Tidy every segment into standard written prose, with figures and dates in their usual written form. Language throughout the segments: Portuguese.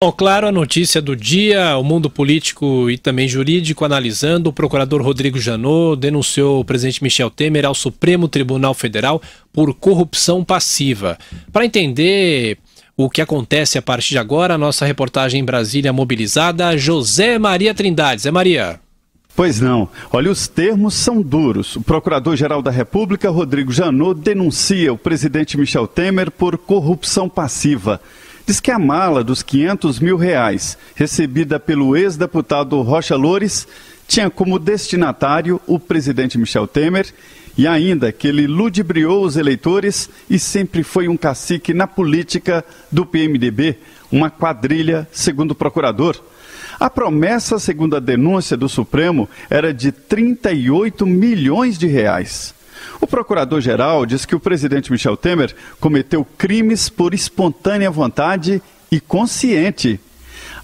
Bom, claro, a notícia do dia, o mundo político e também jurídico analisando, o procurador Rodrigo Janot denunciou o presidente Michel Temer ao Supremo Tribunal Federal por corrupção passiva. Para entender o que acontece a partir de agora, a nossa reportagem em Brasília mobilizada, José Maria Trindade. Zé Maria. Pois não. Olha, os termos são duros. O Procurador-Geral da República, Rodrigo Janot, denuncia o presidente Michel Temer por corrupção passiva. Diz que a mala dos R$500 mil recebida pelo ex-deputado Rocha Loures tinha como destinatário o presidente Michel Temer e ainda que ele ludibriou os eleitores e sempre foi um cacique na política do PMDB, uma quadrilha, segundo o procurador. A promessa, segundo a denúncia do Supremo, era de R$38 milhões. O procurador-geral diz que o presidente Michel Temer cometeu crimes por espontânea vontade e consciente.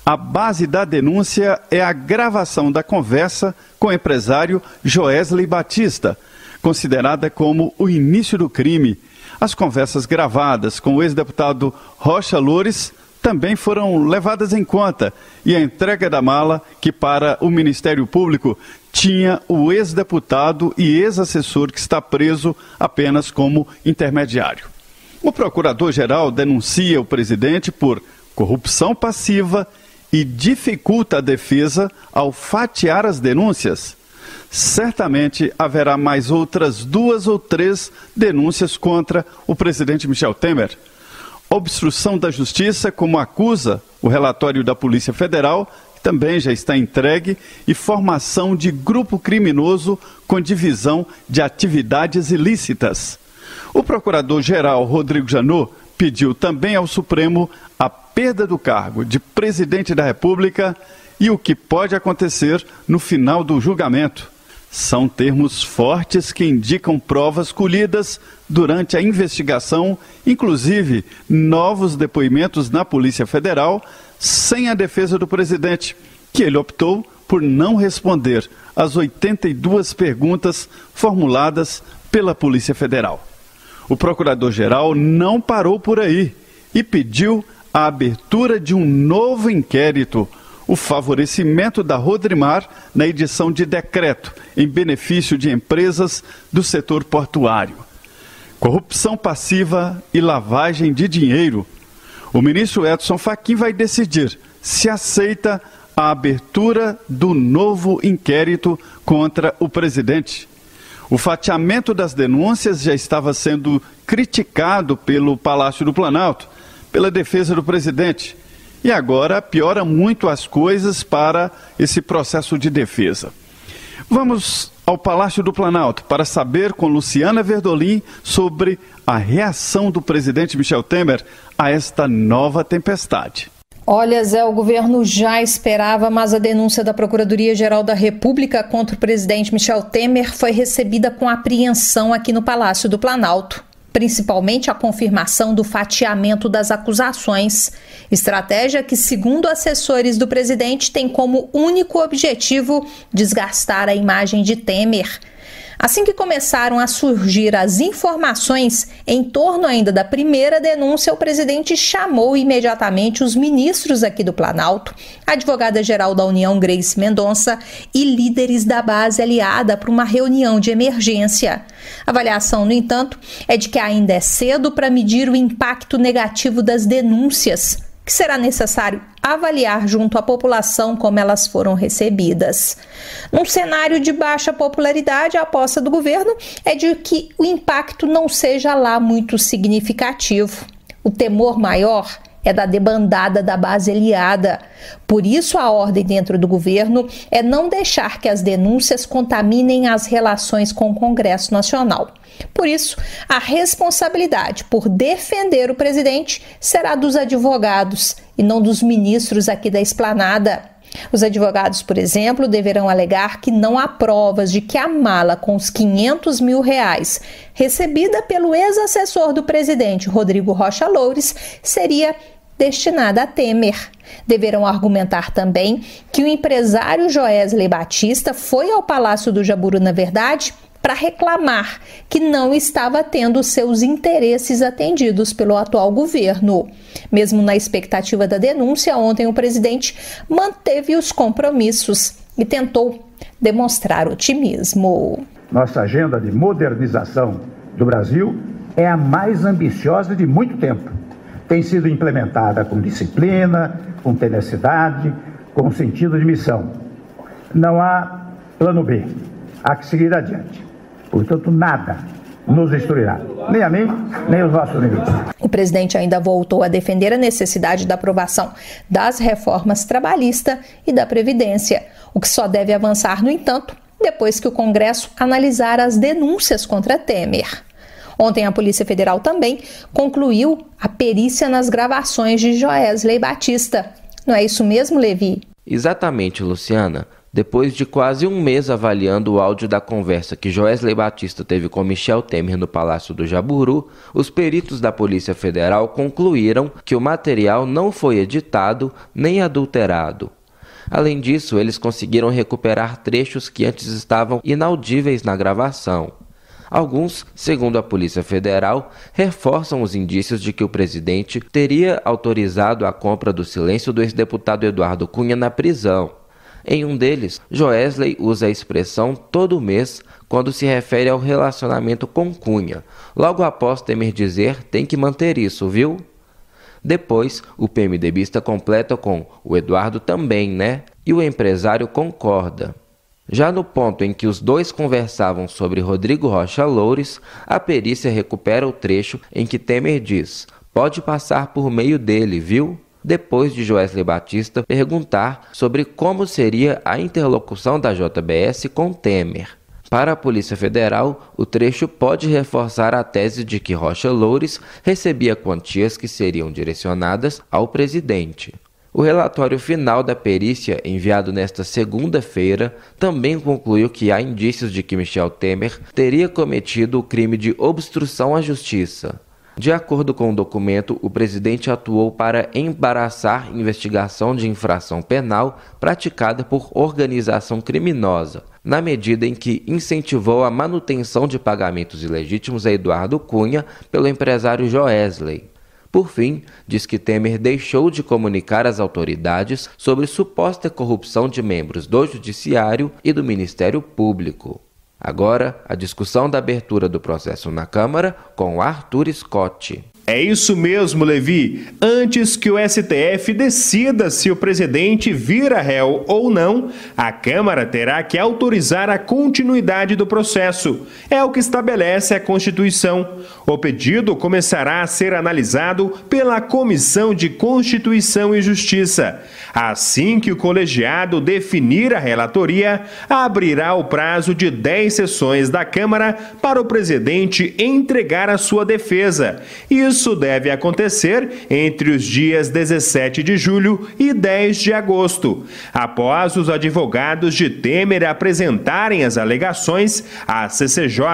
A base da denúncia é a gravação da conversa com o empresário Joesley Batista, considerada como o início do crime. As conversas gravadas com o ex-deputado Rocha Loures também foram levadas em conta e a entrega da mala, que para o Ministério Público tinha o ex-deputado e ex-assessor que está preso apenas como intermediário. O procurador-geral denuncia o presidente por corrupção passiva e dificulta a defesa ao fatiar as denúncias. Certamente haverá mais outras 2 ou 3 denúncias contra o presidente Michel Temer. Obstrução da justiça, como acusa o relatório da Polícia Federal, que também já está entregue, e formação de grupo criminoso com divisão de atividades ilícitas. O procurador-geral Rodrigo Janot pediu também ao Supremo a perda do cargo de presidente da República e o que pode acontecer no final do julgamento. São termos fortes que indicam provas colhidas durante a investigação, inclusive novos depoimentos na Polícia Federal, sem a defesa do presidente, que ele optou por não responder às 82 perguntas formuladas pela Polícia Federal. O procurador-geral não parou por aí e pediu a abertura de um novo inquérito, o favorecimento da Rodrimar na edição de decreto em benefício de empresas do setor portuário. Corrupção passiva e lavagem de dinheiro. O ministro Edson Fachin vai decidir se aceita a abertura do novo inquérito contra o presidente. O fatiamento das denúncias já estava sendo criticado pelo Palácio do Planalto, pela defesa do presidente. E agora piora muito as coisas para esse processo de defesa. Vamos ao Palácio do Planalto para saber com Luciana Verdolim sobre a reação do presidente Michel Temer a esta nova tempestade. Olha, Zé, o governo já esperava, mas a denúncia da Procuradoria-Geral da República contra o presidente Michel Temer foi recebida com apreensão aqui no Palácio do Planalto. Principalmente a confirmação do fatiamento das acusações, estratégia que, segundo assessores do presidente, tem como único objetivo desgastar a imagem de Temer. Assim que começaram a surgir as informações em torno ainda da primeira denúncia, o presidente chamou imediatamente os ministros aqui do Planalto, a advogada-geral da União, Grace Mendonça, e líderes da base aliada para uma reunião de emergência. A avaliação, no entanto, é de que ainda é cedo para medir o impacto negativo das denúncias, que será necessário avaliar junto à população como elas foram recebidas. Num cenário de baixa popularidade, a aposta do governo é de que o impacto não seja lá muito significativo. O temor maior é da debandada da base aliada. Por isso, a ordem dentro do governo é não deixar que as denúncias contaminem as relações com o Congresso Nacional. Por isso, a responsabilidade por defender o presidente será dos advogados e não dos ministros aqui da esplanada. Os advogados, por exemplo, deverão alegar que não há provas de que a mala com os R$500 mil recebida pelo ex-assessor do presidente, Rodrigo Rocha Loures, seria destinada a Temer. Deverão argumentar também que o empresário Joesley Batista foi ao Palácio do Jaburu, na verdade, para reclamar que não estava tendo seus interesses atendidos pelo atual governo. Mesmo na expectativa da denúncia, ontem o presidente manteve os compromissos e tentou demonstrar otimismo. Nossa agenda de modernização do Brasil é a mais ambiciosa de muito tempo. Tem sido implementada com disciplina, com tenacidade, com sentido de missão. Não há plano B, há que seguir adiante. Portanto, nada nos destruirá, nem a mim, nem os nossos inimigos. O presidente ainda voltou a defender a necessidade da aprovação das reformas trabalhista e da Previdência, o que só deve avançar, no entanto, depois que o Congresso analisar as denúncias contra Temer. Ontem a Polícia Federal também concluiu a perícia nas gravações de Joesley Batista. Não é isso mesmo, Levi? Exatamente, Luciana. Depois de quase um mês avaliando o áudio da conversa que Joesley Batista teve com Michel Temer no Palácio do Jaburu, os peritos da Polícia Federal concluíram que o material não foi editado nem adulterado. Além disso, eles conseguiram recuperar trechos que antes estavam inaudíveis na gravação. Alguns, segundo a Polícia Federal, reforçam os indícios de que o presidente teria autorizado a compra do silêncio do ex-deputado Eduardo Cunha na prisão. Em um deles, Joesley usa a expressão todo mês quando se refere ao relacionamento com Cunha, logo após Temer dizer tem que manter isso, viu? Depois, o PMDBista completa com o Eduardo também, né? E o empresário concorda. Já no ponto em que os dois conversavam sobre Rodrigo Rocha Loures, a perícia recupera o trecho em que Temer diz: pode passar por meio dele, viu? Depois de Joesley Batista perguntar sobre como seria a interlocução da JBS com Temer. Para a Polícia Federal, o trecho pode reforçar a tese de que Rocha Loures recebia quantias que seriam direcionadas ao presidente. O relatório final da perícia, enviado nesta segunda-feira, também concluiu que há indícios de que Michel Temer teria cometido o crime de obstrução à justiça. De acordo com o documento, o presidente atuou para embaraçar investigação de infração penal praticada por organização criminosa, na medida em que incentivou a manutenção de pagamentos ilegítimos a Eduardo Cunha pelo empresário Joesley. Por fim, diz que Temer deixou de comunicar às autoridades sobre suposta corrupção de membros do Judiciário e do Ministério Público. Agora, a discussão da abertura do processo na Câmara com Arthur Scott. É isso mesmo, Levi. Antes que o STF decida se o presidente vira réu ou não, a Câmara terá que autorizar a continuidade do processo. É o que estabelece a Constituição. O pedido começará a ser analisado pela Comissão de Constituição e Justiça. Assim que o colegiado definir a relatoria, abrirá o prazo de 10 sessões da Câmara para o presidente entregar a sua defesa. Isso deve acontecer entre os dias 17 de julho e 10 de agosto. Após os advogados de Temer apresentarem as alegações, a CCJ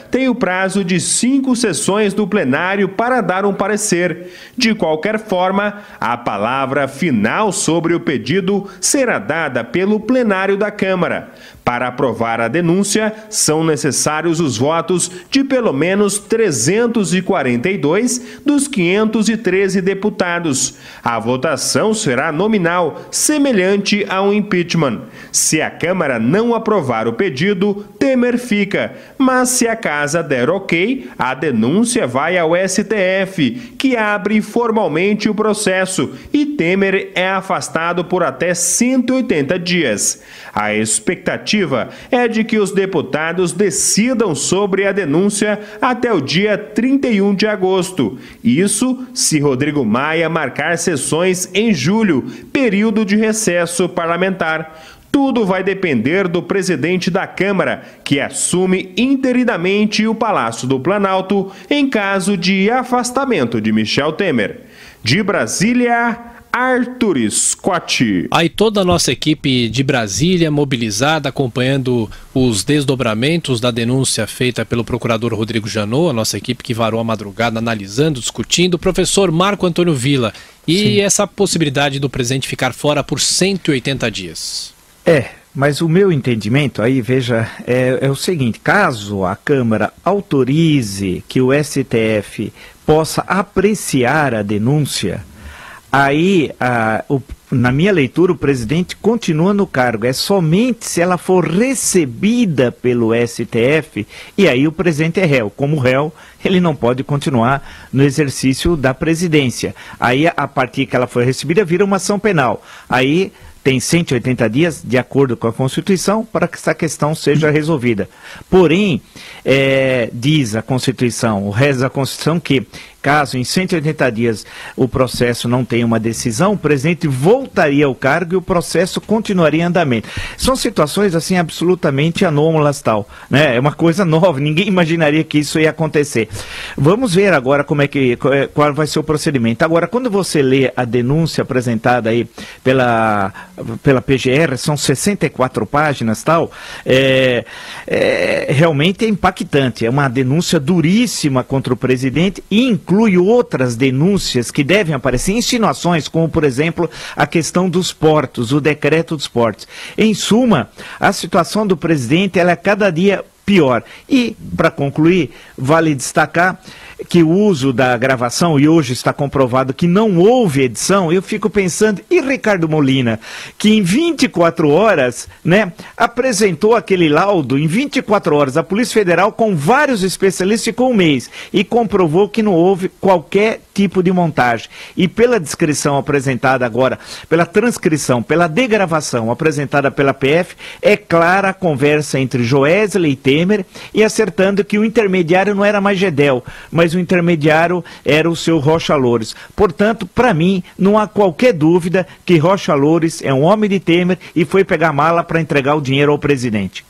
tem o prazo de 5 sessões do plenário para dar um parecer. De qualquer forma, a palavra final sobre o pedido será dada pelo plenário da Câmara. Para aprovar a denúncia, são necessários os votos de pelo menos 342 dos 513 deputados. A votação será nominal, semelhante a um impeachment. Se a Câmara não aprovar o pedido, Temer fica. Mas se a Casa der ok, a denúncia vai ao STF, que abre formalmente o processo, e Temer é afastado por até 180 dias. A expectativa é de que os deputados decidam sobre a denúncia até o dia 31 de agosto. Isso se Rodrigo Maia marcar sessões em julho, período de recesso parlamentar. Tudo vai depender do presidente da Câmara, que assume interinamente o Palácio do Planalto em caso de afastamento de Michel Temer. De Brasília, Arthur Scott. Aí toda a nossa equipe de Brasília mobilizada, acompanhando os desdobramentos da denúncia feita pelo procurador Rodrigo Janot, a nossa equipe que varou a madrugada analisando, discutindo, o professor Marco Antônio Villa. E essa possibilidade do presidente ficar fora por 180 dias. Mas o meu entendimento, aí veja, é o seguinte: caso a Câmara autorize que o STF possa apreciar a denúncia, aí, na minha leitura, o presidente continua no cargo. É somente se ela for recebida pelo STF, e aí o presidente é réu. Como réu, ele não pode continuar no exercício da presidência. Aí, a partir que ela for recebida, vira uma ação penal. Aí tem 180 dias, de acordo com a Constituição, para que essa questão seja resolvida. Porém, diz a Constituição, o resto da Constituição, que caso em 180 dias o processo não tenha uma decisão, o presidente voltaria ao cargo e o processo continuaria em andamento. São situações assim absolutamente anômalas, tal, né? É uma coisa nova, ninguém imaginaria que isso ia acontecer. Vamos ver agora qual vai ser o procedimento. Agora, quando você lê a denúncia apresentada aí pela PGR, são 64 páginas, tal, realmente é impactante. É uma denúncia duríssima contra o presidente e inclui outras denúncias que devem aparecer, insinuações, como, por exemplo, a questão dos portos, o decreto dos portos. Em suma, a situação do presidente ela é cada dia pior. E, para concluir, vale destacar que o uso da gravação, e hoje está comprovado que não houve edição, eu fico pensando, e Ricardo Molina, que em 24 horas, né, apresentou aquele laudo, em 24 horas, a Polícia Federal, com vários especialistas, ficou um mês, e comprovou que não houve qualquer tipo de montagem. E pela descrição apresentada agora, pela transcrição, pela degravação apresentada pela PF, é clara a conversa entre Joesley e Temer, e acertando que o intermediário não era mais Gedel, mas o intermediário era o seu Rocha Loures. Portanto, para mim, não há qualquer dúvida que Rocha Loures é um homem de Temer e foi pegar mala para entregar o dinheiro ao presidente.